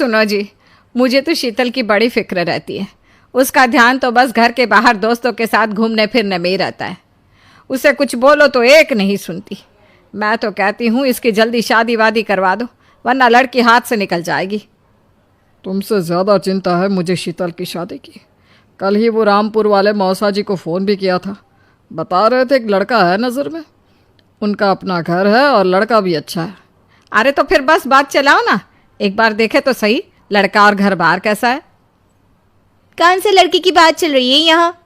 सुनो जी, मुझे तो शीतल की बड़ी फिक्र रहती है। उसका ध्यान तो बस घर के बाहर दोस्तों के साथ घूमने फिरने में ही रहता है। उसे कुछ बोलो तो एक नहीं सुनती। मैं तो कहती हूँ इसकी जल्दी शादी वादी करवा दो, वरना लड़की हाथ से निकल जाएगी। तुमसे ज़्यादा चिंता है मुझे शीतल की शादी की। कल ही वो रामपुर वाले मौसा जी को फ़ोन भी किया था। बता रहे थे एक लड़का है नज़र में, उनका अपना घर है और लड़का भी अच्छा है। अरे तो फिर बस बात चलाओ ना, एक बार देखे तो सही लड़का और घर बार कैसा है। कौन से लड़की की बात चल रही है यहाँ?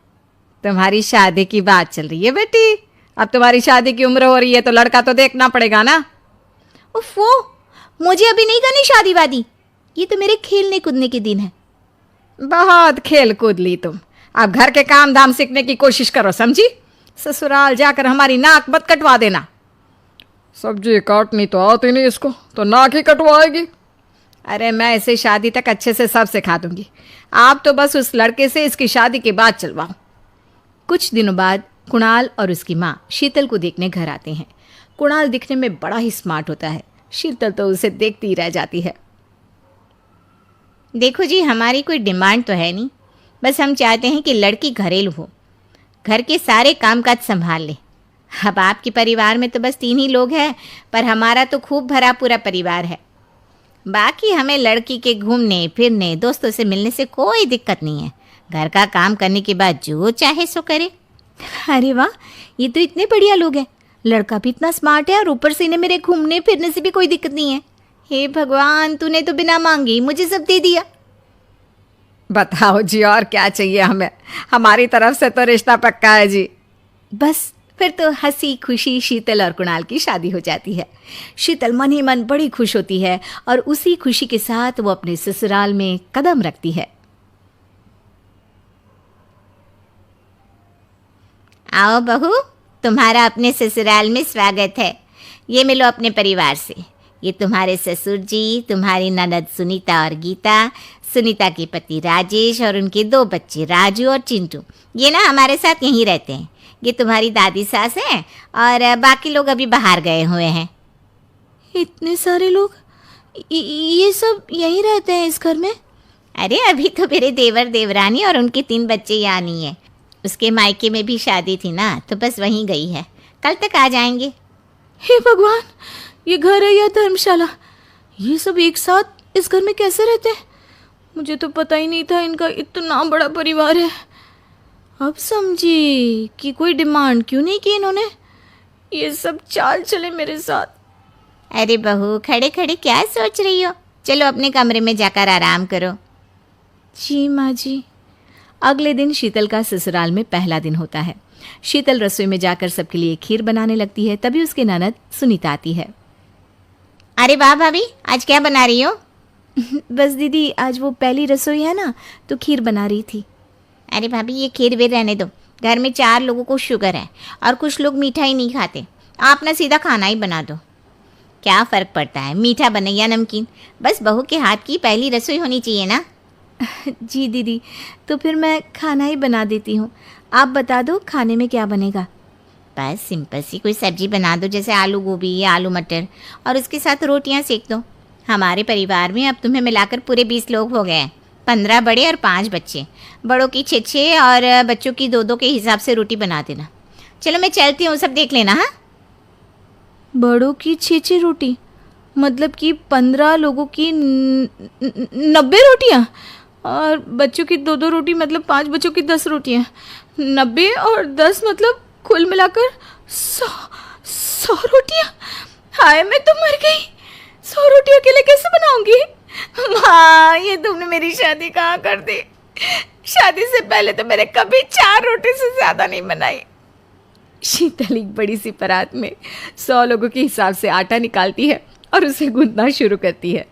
तुम्हारी शादी की बात चल रही है बेटी। अब तुम्हारी शादी की उम्र हो रही है तो लड़का तो देखना पड़ेगा ना। उफ़ो, मुझे अभी नहीं करनी शादी वादी। ये तो मेरे खेलने कूदने के दिन है। बहुत खेल कूद ली तुम, अब घर के काम धाम सीखने की कोशिश करो, समझी? ससुराल जाकर हमारी नाक मत कटवा देना। सब्जी काटनी तो आती नहीं इसको, तो नाक ही कटवाएगी। अरे मैं इसे शादी तक अच्छे से सब सिखा दूंगी। आप तो बस उस लड़के से इसकी शादी के बाद चलवाओ। कुछ दिनों बाद कुणाल और उसकी माँ शीतल को देखने घर आते हैं। कुणाल दिखने में बड़ा ही स्मार्ट होता है। शीतल तो उसे देखती ही रह जाती है। देखो जी, हमारी कोई डिमांड तो है नहीं, बस हम चाहते हैं कि लड़की घरेलू हो, घर के सारे कामकाज संभाल ले। अब आपके परिवार में तो बस 3 ही लोग हैं, पर हमारा तो खूब भरा पूरा परिवार है। बाकी हमें लड़की के घूमने फिरने दोस्तों से मिलने से कोई दिक्कत नहीं है। घर का काम करने के बाद जो चाहे सो करे। अरे वाह, ये तो इतने बढ़िया लोग हैं। लड़का भी इतना स्मार्ट है और ऊपर से इन्हें मेरे घूमने फिरने से भी कोई दिक्कत नहीं है। हे भगवान, तूने तो बिना मांगे ही मुझे सब दे दिया। बताओ जी, और क्या चाहिए हमें? हमारी तरफ से तो रिश्ता पक्का है जी। बस फिर तो हंसी खुशी शीतल और कुणाल की शादी हो जाती है। शीतल मन ही मन बड़ी खुश होती है और उसी खुशी के साथ वो अपने ससुराल में कदम रखती है। आओ बहू, तुम्हारा अपने ससुराल में स्वागत है। ये मिलो अपने परिवार से। ये तुम्हारे ससुर जी, तुम्हारी ननद सुनीता और गीता, सुनीता के पति राजेश और उनके 2 बच्चे राजू और चिंटू। ये ना हमारे साथ यहीं रहते हैं। ये तुम्हारी दादी सास है और बाकी लोग अभी बाहर गए हुए हैं। इतने सारे लोग, ये सब यहीं रहते हैं इस घर में? अरे अभी तो मेरे देवर देवरानी और उनके 3 बच्चे यहाँ नहीं है। उसके मायके में भी शादी थी ना, तो बस वहीं गई है। कल तक आ जाएंगे। हे भगवान, ये घर है या धर्मशाला? ये सब एक साथ इस घर में कैसे रहते हैं? मुझे तो पता ही नहीं था इनका इतना बड़ा परिवार है। अब समझी कि कोई डिमांड क्यों नहीं की इन्होंने। ये सब चाल चले मेरे साथ। अरे बहू, खड़े खड़े क्या सोच रही हो? चलो अपने कमरे में जाकर आराम करो। जी माँ जी। अगले दिन शीतल का ससुराल में पहला दिन होता है। शीतल रसोई में जाकर सबके लिए खीर बनाने लगती है। तभी उसके ननद सुनीता आती है। अरे वाह भाभी, आज क्या बना रही हो? बस दीदी, आज वो पहली रसोई है ना, तो खीर बना रही थी। अरे भाभी, ये खीर वीर रहने दो। घर में 4 लोगों को शुगर है और कुछ लोग मीठा ही नहीं खाते। आप ना सीधा खाना ही बना दो। क्या फ़र्क पड़ता है, मीठा बने या नमकीन, बस बहू के हाथ की पहली रसोई होनी चाहिए ना। जी दीदी, तो फिर मैं खाना ही बना देती हूँ। आप बता दो खाने में क्या बनेगा? बस सिंपल सी कोई सब्जी बना दो, जैसे आलू गोभी या आलू मटर, और उसके साथ रोटियाँ सेक दो। हमारे परिवार में अब तुम्हें मिलाकर पूरे 20 लोग हो गए हैं। 15 बड़े और 5 बच्चे। बड़ों की 6-6 और बच्चों की 2-2 के हिसाब से रोटी बना देना। चलो मैं चलती हूँ, सब देख लेना। हाँ, बड़ों की 6-6 रोटी मतलब कि 15 लोगों की 90 रोटियाँ, और बच्चों की 2-2 रोटी मतलब 5 बच्चों की 10 रोटियाँ। 90 और 10 मतलब कुल मिलाकर 100 रोटियाँ। हाय, मैं तो मर गई। 100 रोटी अकेले कैसे बनाऊंगी? माँ, ये तुमने मेरी शादी कहाँ कर दी? शादी से पहले तो मैंने कभी 4 रोटी से ज़्यादा नहीं बनाई। शीतल एक बड़ी सी परात में 100 लोगों के हिसाब से आटा निकालती है और उसे गूंथना शुरू करती है।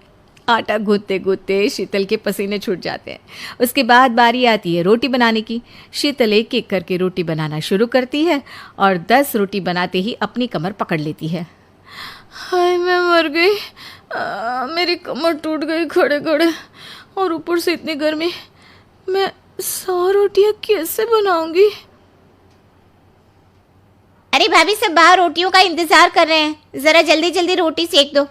आटा गूंथते गूंथते शीतल के पसीने छूट जाते हैं। उसके बाद बारी आती है रोटी बनाने की। शीतल एक एक करके रोटी बनाना शुरू करती है और 10 रोटी बनाते ही अपनी कमर पकड़ लेती है। हाय, मैं मर गई। मेरी कमर टूट गई खड़े खड़े, और ऊपर से इतनी गर्मी। मैं 100 रोटियाँ कैसे बनाऊंगी? अरे भाभी, सब बाहर रोटियों का इंतजार कर रहे हैं, ज़रा जल्दी जल्दी रोटी सेक दो।